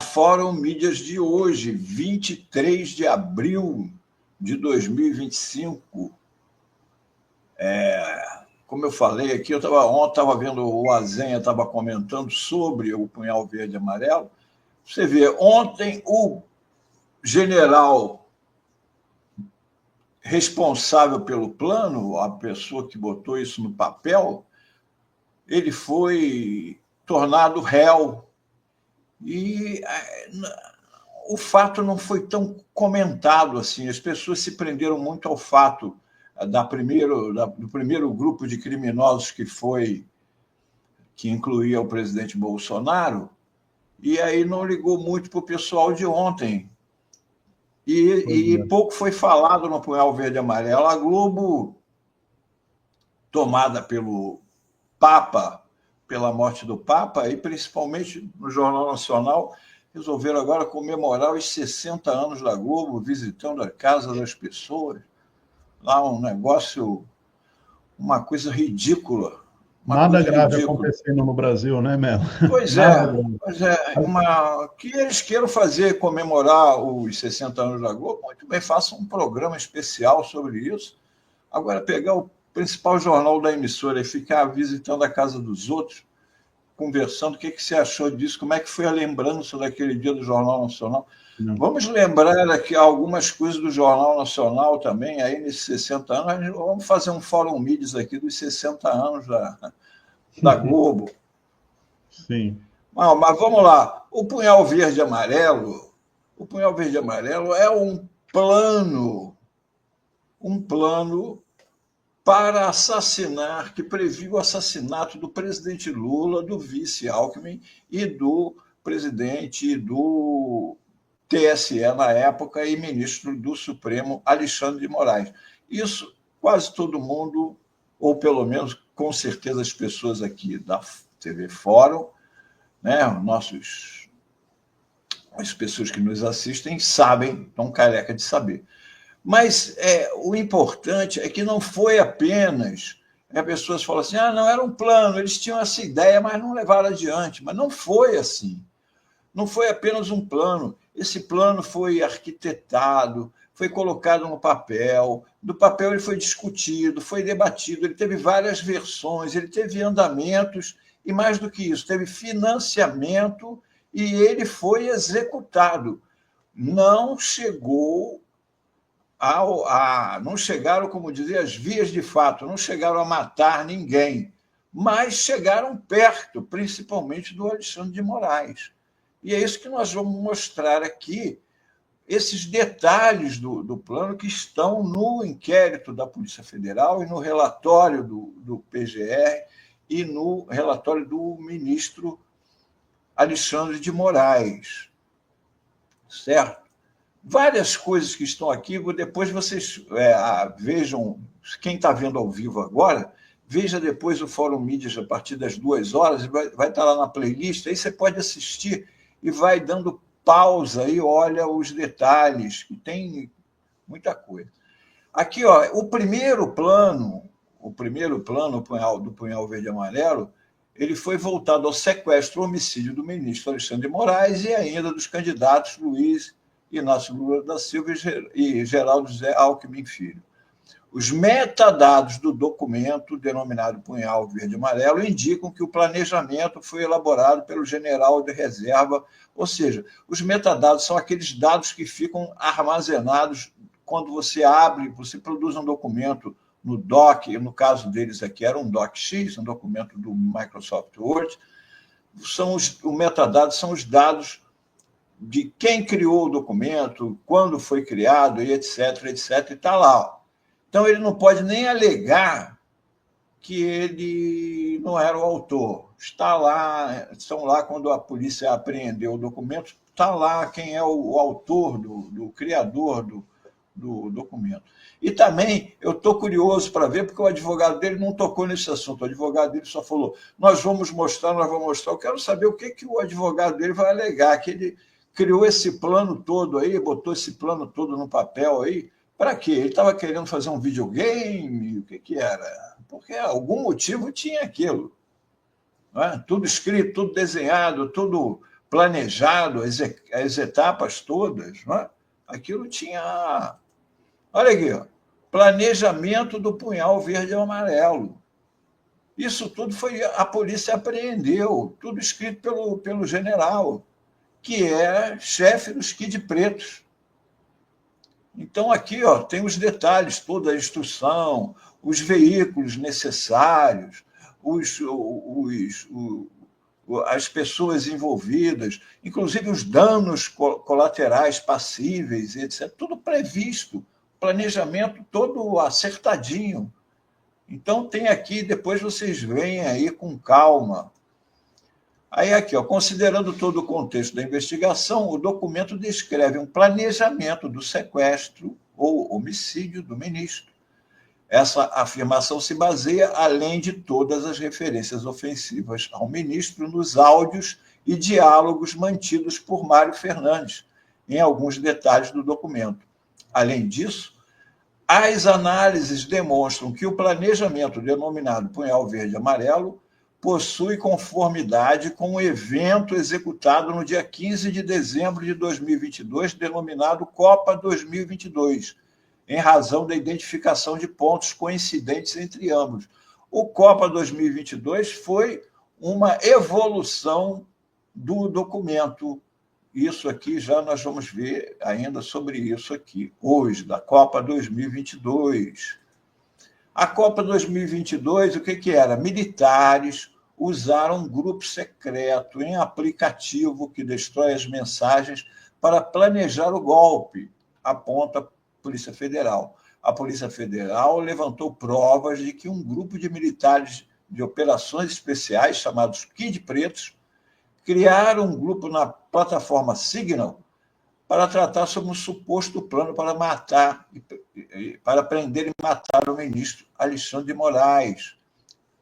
Fórum Mídias de hoje, 23 de abril de 2025. Como eu falei aqui, ontem estava vendo o Azenha, estava comentando sobre o punhal verde e amarelo. Você vê, ontem o general responsável pelo plano, a pessoa que botou isso no papel, ele foi tornado réu. E o fato não foi tão comentado assim. As pessoas se prenderam muito ao fato do primeiro grupo de criminosos que incluía o presidente Bolsonaro, e aí não ligou muito para o pessoal de ontem. E pouco foi falado no Punhal Verde e Amarelo. A Globo, tomada pelo Papa, pela morte do Papa, e principalmente no Jornal Nacional, resolveram agora comemorar os 60 anos da Globo, visitando a casa das pessoas. Lá um negócio, uma coisa ridícula. Nada grave acontecendo no Brasil, né, Melo? Pois é. Que eles queiram comemorar os 60 anos da Globo, muito bem, façam um programa especial sobre isso. Agora, pegar o principal jornal da emissora e ficar visitando a casa dos outros, conversando, o que você achou disso, como é que foi a lembrança daquele dia do Jornal Nacional. Não. Vamos lembrar aqui algumas coisas do Jornal Nacional também, aí nesses 60 anos, vamos fazer um Fórum Mídias aqui dos 60 anos da Globo. Sim. Mas vamos lá, o Punhal Verde e Amarelo é um plano para assassinar, que previu o assassinato do presidente Lula, do vice Alckmin e do presidente do TSE na época e ministro do Supremo, Alexandre de Moraes. Isso quase todo mundo, ou pelo menos com certeza as pessoas aqui da TV Fórum, né, as pessoas que nos assistem sabem, estão careca de saber. Mas o importante é que não foi apenas... As pessoas falam assim, não, era um plano, eles tinham essa ideia, mas não levaram adiante. Mas não foi assim. Não foi apenas um plano. Esse plano foi arquitetado, foi colocado no papel. Do papel ele foi discutido, foi debatido, ele teve várias versões, ele teve andamentos e, mais do que isso, teve financiamento e ele foi executado. Não chegaram, como dizer, as vias de fato, não chegaram a matar ninguém, mas chegaram perto, principalmente do Alexandre de Moraes. E é isso que nós vamos mostrar aqui, esses detalhes do plano que estão no inquérito da Polícia Federal e no relatório do PGR e no relatório do ministro Alexandre de Moraes. Certo? Várias coisas que estão aqui, depois vocês vejam, quem está vendo ao vivo agora, veja depois o Fórum Mídias a partir das 2h, vai estar lá na playlist, aí você pode assistir e vai dando pausa e olha os detalhes, que tem muita coisa. Aqui, o primeiro plano do Punhal Verde e Amarelo, ele foi voltado ao sequestro e homicídio do ministro Alexandre de Moraes e ainda dos candidatos Luiz Inácio Lula da Silva e Geraldo José Alckmin Filho. Os metadados do documento, denominado Punhal Verde e Amarelo, indicam que o planejamento foi elaborado pelo general de reserva, ou seja, os metadados são aqueles dados que ficam armazenados quando você produz um documento no Doc, no caso deles aqui era um DocX, um documento do Microsoft Word, os metadados são os dados de quem criou o documento, quando foi criado, e etc., etc., e está lá. Então, ele não pode nem alegar que ele não era o autor. Estão lá quando a polícia apreendeu o documento, está lá quem é o autor, do criador do documento. E também eu estou curioso para ver, porque o advogado dele não tocou nesse assunto. O advogado dele só falou, nós vamos mostrar. Eu quero saber o que o advogado dele vai alegar, que ele criou esse plano todo aí, botou esse plano todo no papel aí, para quê? Ele estava querendo fazer um videogame? O que era? Porque algum motivo tinha aquilo. Não é? Tudo escrito, tudo desenhado, tudo planejado, as etapas todas, não é? Aquilo tinha... Olha aqui, ó, planejamento do punhal verde e amarelo. Isso tudo a polícia apreendeu, tudo escrito pelo general, que é chefe dos Kid Pretos. Então, aqui ó, tem os detalhes, toda a instrução, os veículos necessários, as pessoas envolvidas, inclusive os danos colaterais passíveis, etc. Tudo previsto, planejamento todo acertadinho. Então, tem aqui, depois vocês veem aí com calma. Aí, aqui, ó, considerando todo o contexto da investigação, o documento descreve um planejamento do sequestro ou homicídio do ministro. Essa afirmação se baseia, além de todas as referências ofensivas ao ministro, nos áudios e diálogos mantidos por Mário Fernandes, em alguns detalhes do documento. Além disso, as análises demonstram que o planejamento denominado Punhal Verde e Amarelo possui conformidade com o evento executado no dia 15 de dezembro de 2022, denominado Copa 2022, em razão da identificação de pontos coincidentes entre ambos. O Copa 2022 foi uma evolução do documento. Isso aqui já nós vamos ver ainda sobre isso aqui, hoje, da Copa 2022. A Copa 2022, o que era? Militares usaram um grupo secreto em aplicativo que destrói as mensagens para planejar o golpe, aponta a Polícia Federal. A Polícia Federal levantou provas de que um grupo de militares de operações especiais, chamados Kid Pretos, criaram um grupo na plataforma Signal para tratar sobre um suposto plano para matar, para prender e matar o ministro Alexandre de Moraes,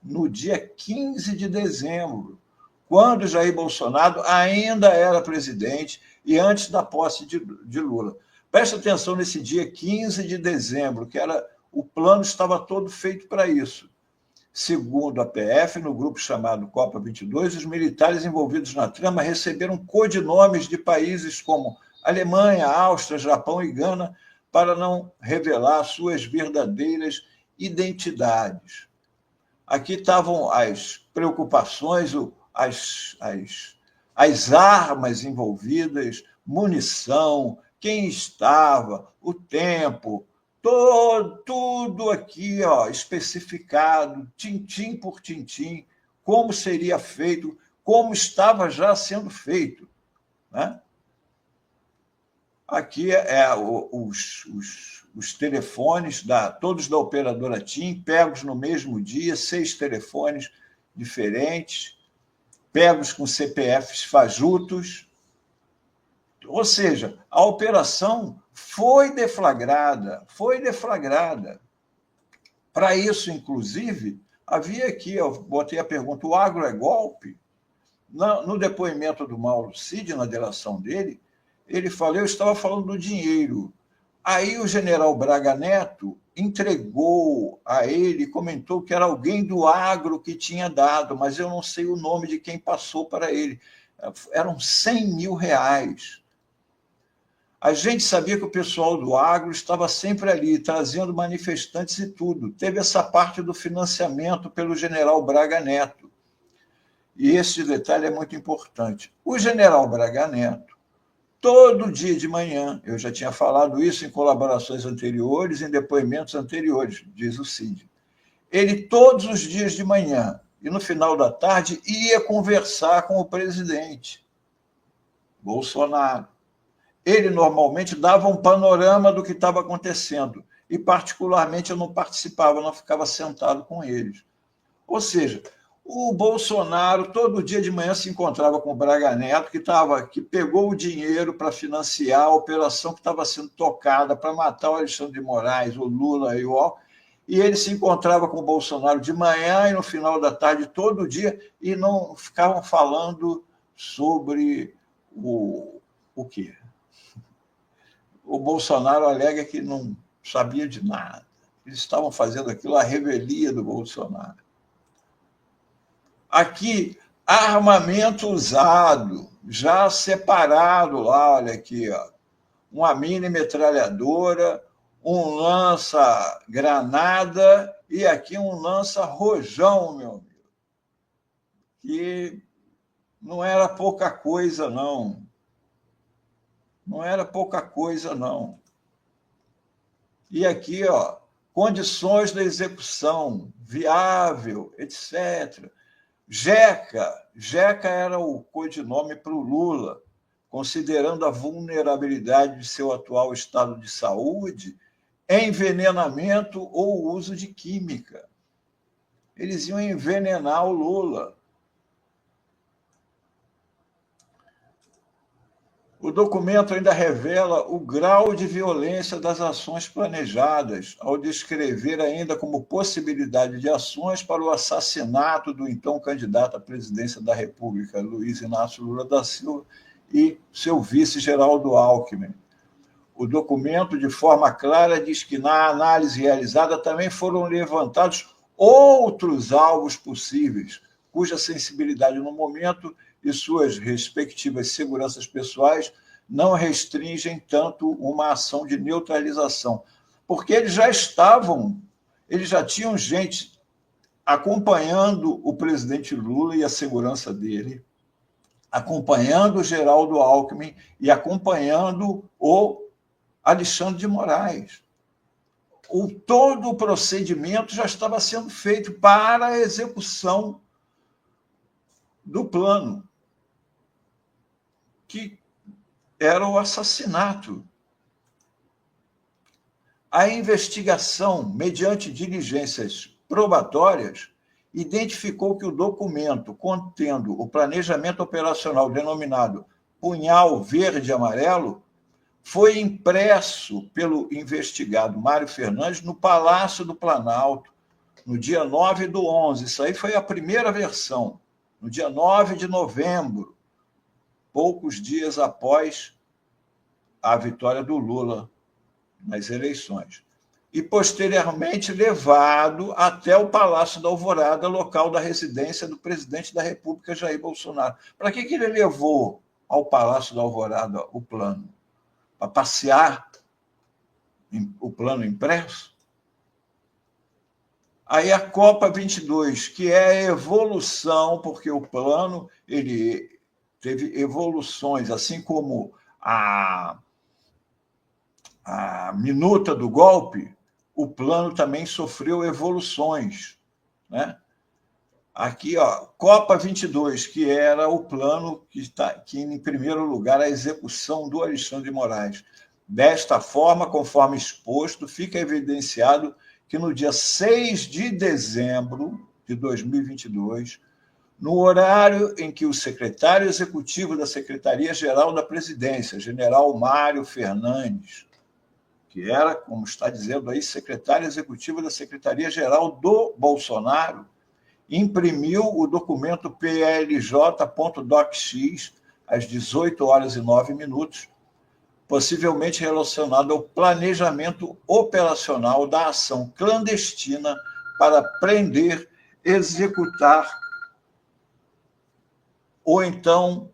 no dia 15 de dezembro, quando Jair Bolsonaro ainda era presidente e antes da posse de Lula. Preste atenção nesse dia 15 de dezembro, que o plano estava todo feito para isso. Segundo a PF, no grupo chamado Copa 22, os militares envolvidos na trama receberam codinomes de países como Alemanha, Áustria, Japão e Gana para não revelar suas verdadeiras identidades. Aqui estavam as preocupações, as armas envolvidas, munição, quem estava, o tempo, tudo aqui ó, especificado, tintim por tintim, como seria feito, como estava já sendo feito, né? Aqui os telefones, todos da operadora TIM, pegos no mesmo dia, 6 telefones diferentes, pegos com CPFs fajutos. Ou seja, a operação foi deflagrada. Para isso, inclusive, havia aqui, eu botei a pergunta, o agro é golpe? No depoimento do Mauro Cid, na delação dele, ele falou, eu estava falando do dinheiro. Aí o general Braga Neto entregou a ele, comentou que era alguém do agro que tinha dado, mas eu não sei o nome de quem passou para ele. Eram 100 mil reais. A gente sabia que o pessoal do agro estava sempre ali, trazendo manifestantes e tudo. Teve essa parte do financiamento pelo general Braga Neto. E esse detalhe é muito importante. O general Braga Neto, todo dia de manhã, eu já tinha falado isso em colaborações anteriores, em depoimentos anteriores, diz o Cid. Ele, todos os dias de manhã e no final da tarde, ia conversar com o presidente Bolsonaro. Ele normalmente dava um panorama do que estava acontecendo e, particularmente, eu não participava, não ficava sentado com eles. Ou seja, o Bolsonaro, todo dia de manhã, se encontrava com o Braga Neto, que pegou o dinheiro para financiar a operação que estava sendo tocada para matar o Alexandre de Moraes, o Lula e ele se encontrava com o Bolsonaro de manhã e no final da tarde, todo dia, e não ficavam falando sobre o quê? O Bolsonaro alega que não sabia de nada. Eles estavam fazendo aquilo, a revelia do Bolsonaro. Aqui, armamento usado. já separado lá, olha aqui, ó, uma mini metralhadora, um lança-granada e aqui um lança-rojão, meu amigo. Que não era pouca coisa, não. Não era pouca coisa, não. E aqui, ó, condições da execução, viável, etc. Jeca era o codinome para o Lula, considerando a vulnerabilidade de seu atual estado de saúde, envenenamento ou uso de química. Eles iam envenenar o Lula. O documento ainda revela o grau de violência das ações planejadas, ao descrever ainda como possibilidade de ações para o assassinato do então candidato à presidência da República, Luiz Inácio Lula da Silva, e seu vice, Geraldo Alckmin. O documento, de forma clara, diz que, na análise realizada, também foram levantados outros alvos possíveis, cuja sensibilidade no momento e suas respectivas seguranças pessoais não restringem tanto uma ação de neutralização, porque eles já tinham gente acompanhando o presidente Lula e a segurança dele, acompanhando o Geraldo Alckmin e acompanhando o Alexandre de Moraes. Todo o procedimento já estava sendo feito para a execução do plano, que era o assassinato. A investigação, mediante diligências probatórias, identificou que o documento contendo o planejamento operacional denominado Punhal Verde e Amarelo foi impresso pelo investigado Mário Fernandes no Palácio do Planalto, no dia 9/11. Isso aí foi a primeira versão, no dia 9 de novembro, poucos dias após a vitória do Lula nas eleições. E, posteriormente, levado até o Palácio da Alvorada, local da residência do presidente da República, Jair Bolsonaro. Para que ele levou ao Palácio da Alvorada o plano? Para passear o plano impresso? Aí a Copa 22, que é a evolução, porque o plano ele teve evoluções, assim como a minuta do golpe, o plano também sofreu evoluções, né? Aqui, ó, Copa 22, que era o plano que em primeiro lugar, a execução do Alexandre de Moraes. Desta forma, conforme exposto, fica evidenciado que no dia 6 de dezembro de 2022, no horário em que o secretário executivo da Secretaria-Geral da Presidência, general Mário Fernandes, que era, como está dizendo aí, secretário executivo da Secretaria-Geral do Bolsonaro, imprimiu o documento PLJ.docx às 18h09, possivelmente relacionado ao planejamento operacional da ação clandestina para prender, executar ou então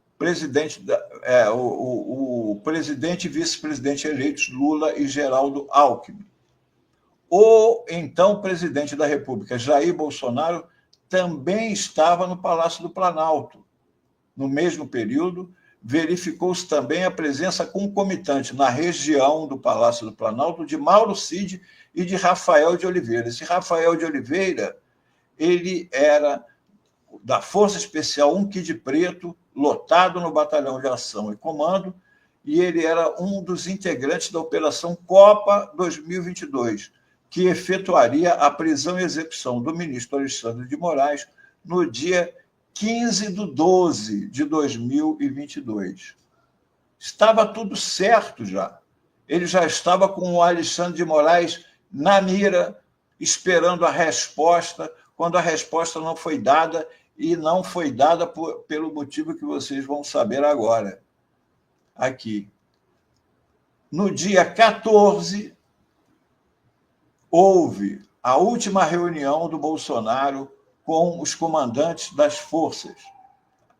o presidente e vice-presidente eleitos Lula e Geraldo Alckmin. O então presidente da República, Jair Bolsonaro, também estava no Palácio do Planalto. No mesmo período, verificou-se também a presença concomitante na região do Palácio do Planalto de Mauro Cid e de Rafael de Oliveira. Esse Rafael de Oliveira, ele era da Força Especial 1 Kid Preto, lotado no Batalhão de Ação e Comando, e ele era um dos integrantes da Operação Copa 2022, que efetuaria a prisão e execução do ministro Alexandre de Moraes no dia 15/12 de 2022. Estava tudo certo já. Ele já estava com o Alexandre de Moraes na mira, esperando a resposta, quando a resposta não foi dada, e não foi dada pelo motivo que vocês vão saber agora. Aqui. No dia 14, houve a última reunião do Bolsonaro com os comandantes das forças.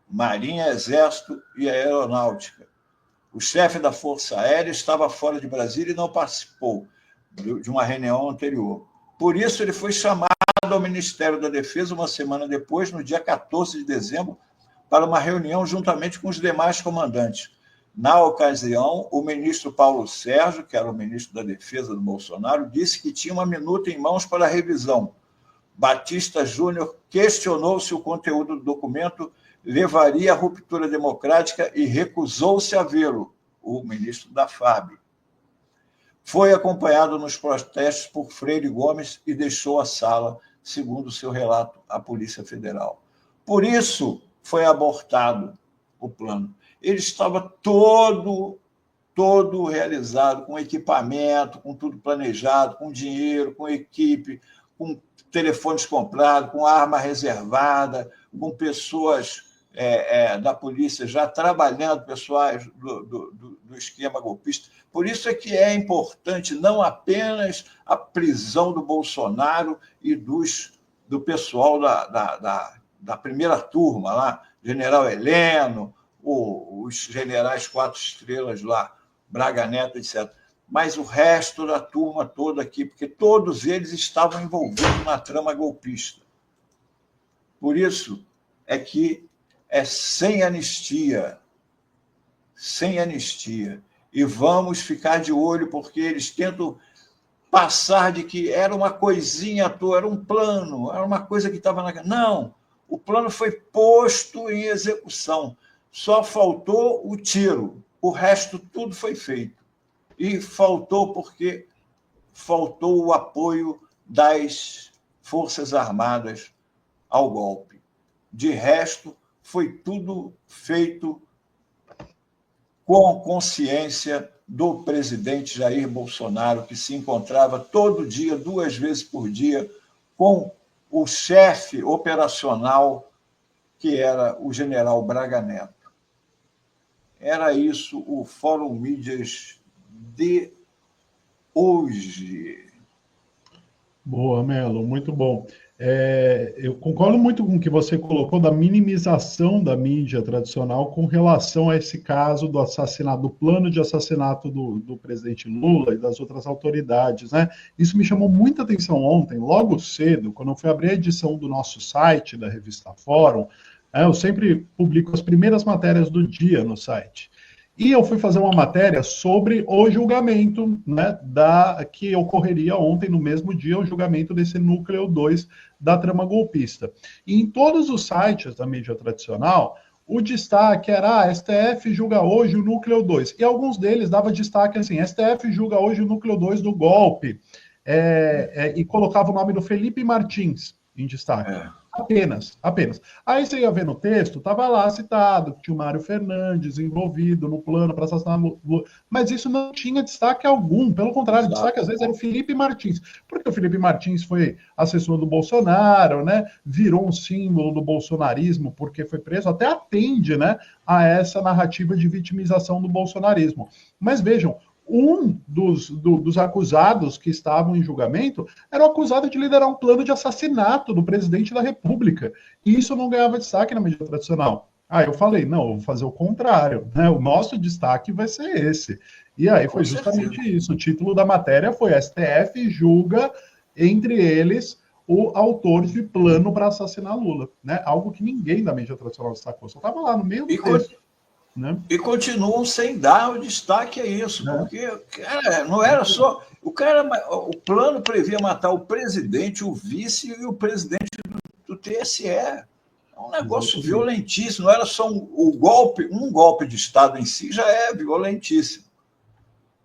Marinha, Exército e Aeronáutica. O chefe da Força Aérea estava fora de Brasília e não participou de uma reunião anterior. Por isso, ele foi chamado ao Ministério da Defesa uma semana depois, no dia 14 de dezembro, para uma reunião juntamente com os demais comandantes. Na ocasião, o ministro Paulo Sérgio, que era o ministro da Defesa do Bolsonaro, disse que tinha uma minuta em mãos para a revisão. Batista Júnior questionou se o conteúdo do documento levaria à ruptura democrática e recusou-se a vê-lo, o ministro da FAB. Foi acompanhado nos protestos por Freire Gomes e deixou a sala, segundo seu relato à Polícia Federal. Por isso foi abortado o plano. Ele estava todo realizado, com equipamento, com tudo planejado, com dinheiro, com equipe, com telefones comprados, com arma reservada, com pessoas da polícia já trabalhando, pessoais do esquema golpista. Por isso é que é importante não apenas a prisão do Bolsonaro e do pessoal da primeira turma lá, General Heleno, os generais 4 estrelas lá, Braga Neto, etc., mas o resto da turma toda aqui, porque todos eles estavam envolvidos na trama golpista. Por isso é que é sem anistia. E vamos ficar de olho, porque eles tentam passar de que era uma coisinha à toa, era um plano, era uma coisa que estava na... Não, o plano foi posto em execução. Só faltou o tiro. O resto tudo foi feito. E faltou porque faltou o apoio das Forças Armadas ao golpe. De resto, foi tudo feito com a consciência do presidente Jair Bolsonaro, que se encontrava todo dia, 2 vezes por dia, com o chefe operacional, que era o general Braga Neto. Era isso o Fórum Mídias de hoje. Boa, Melo, muito bom. Eu concordo muito com o que você colocou da minimização da mídia tradicional com relação a esse caso do assassinato, do plano de assassinato do presidente Lula e das outras autoridades, né? Isso me chamou muita atenção ontem, logo cedo, quando eu fui abrir a edição do nosso site, da revista Fórum. Eu sempre publico as primeiras matérias do dia no site. E eu fui fazer uma matéria sobre o julgamento, né, que ocorreria ontem, no mesmo dia, o julgamento desse núcleo 2 da trama golpista. E em todos os sites da mídia tradicional, o destaque era STF julga hoje o núcleo 2. E alguns deles dava destaque assim, STF julga hoje o núcleo 2 do golpe. E colocava o nome do Felipe Martins em destaque. Apenas. Aí você ia ver no texto, estava lá citado que tinha o Mário Fernandes envolvido no plano para assassinar Lula, mas isso não tinha destaque algum, pelo contrário, o destaque às vezes era o Felipe Martins, porque o Felipe Martins foi assessor do Bolsonaro, né, virou um símbolo do bolsonarismo porque foi preso, até atende, né, a essa narrativa de vitimização do bolsonarismo. Mas vejam, um dos acusados que estavam em julgamento era o acusado de liderar um plano de assassinato do presidente da República. E isso não ganhava destaque na mídia tradicional. Aí eu falei, não, eu vou fazer o contrário, né? O nosso destaque vai ser esse. E aí foi justamente isso. O título da matéria foi STF julga, entre eles, o autor de plano para assassinar Lula. Né? Algo que ninguém da mídia tradicional destacou. Só estava lá no meio do texto. Né? E continuam sem dar o destaque a isso, porque não era só. O plano previa matar o presidente, o vice e o presidente do TSE. É um negócio violentíssimo. Não era só um golpe de Estado em si já é violentíssimo.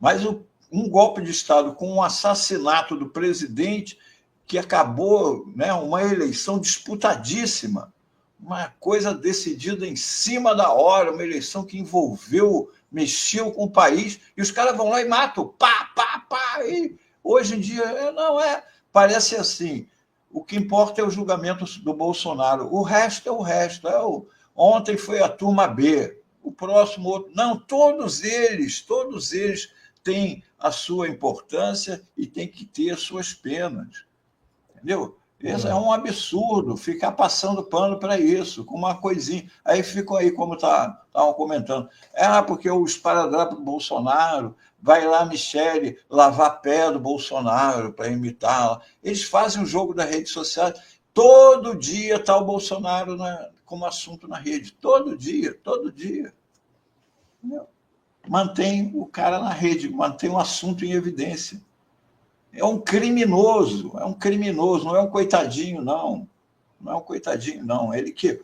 Mas um golpe de Estado com um assassinato do presidente que acabou, né, uma eleição disputadíssima. Uma coisa decidida em cima da hora, uma eleição que mexeu com o país, e os caras vão lá e matam, pá. E hoje em dia, parece assim, o que importa é o julgamento do Bolsonaro, o resto é o resto. Ontem foi a turma B, o próximo outro. Não, todos eles têm a sua importância e têm que ter as suas penas. Entendeu? Isso é um absurdo, ficar passando pano para isso, com uma coisinha. Aí ficam aí, como estavam comentando. Porque o esparadrapo do Bolsonaro, vai lá Michele lavar pé do Bolsonaro para imitá-la. Eles fazem o jogo da rede social. Todo dia está o Bolsonaro como assunto na rede. Todo dia, todo dia. Mantém o cara na rede, mantém um assunto em evidência. É um criminoso, não é um coitadinho, não. Não é um coitadinho, não.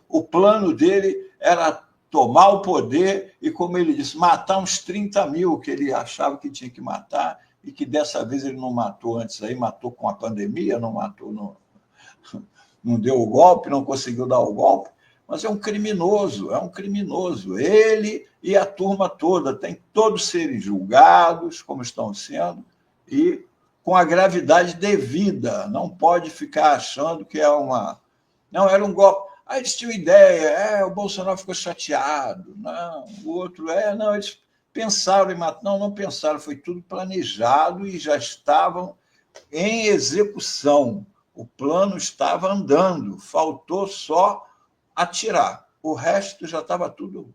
O plano dele era tomar o poder e, como ele disse, matar uns 30 mil que ele achava que tinha que matar e que dessa vez ele não matou antes, aí matou com a pandemia, não matou, não deu o golpe, não conseguiu dar o golpe, mas é um criminoso. Ele e a turma toda têm todos serem julgados, como estão sendo, e com a gravidade devida. Não pode ficar achando que não, era um golpe. Aí eles tinham ideia, o Bolsonaro ficou chateado. Não, o outro não, eles pensaram em matar. Não pensaram, foi tudo planejado e já estavam em execução. O plano estava andando, faltou só atirar. O resto já estava tudo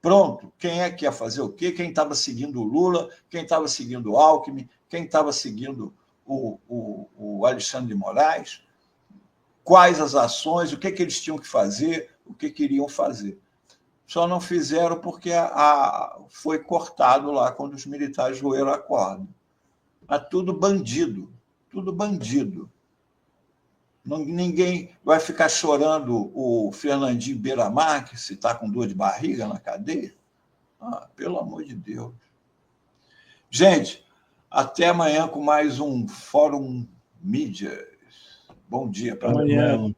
pronto. Quem é que ia fazer o quê? Quem estava seguindo o Lula, quem estava seguindo o Alckmin, quem estava seguindo o Alexandre de Moraes, quais as ações, o que eles tinham que fazer, o que queriam fazer. Só não fizeram porque foi cortado lá quando os militares roeram a corda. Mas tudo bandido, tudo bandido. Ninguém vai ficar chorando o Fernandinho Beiramar, que se está com dor de barriga na cadeia. Pelo amor de Deus. Gente, até amanhã com mais um Fórum Mídias. Bom dia para amanhã.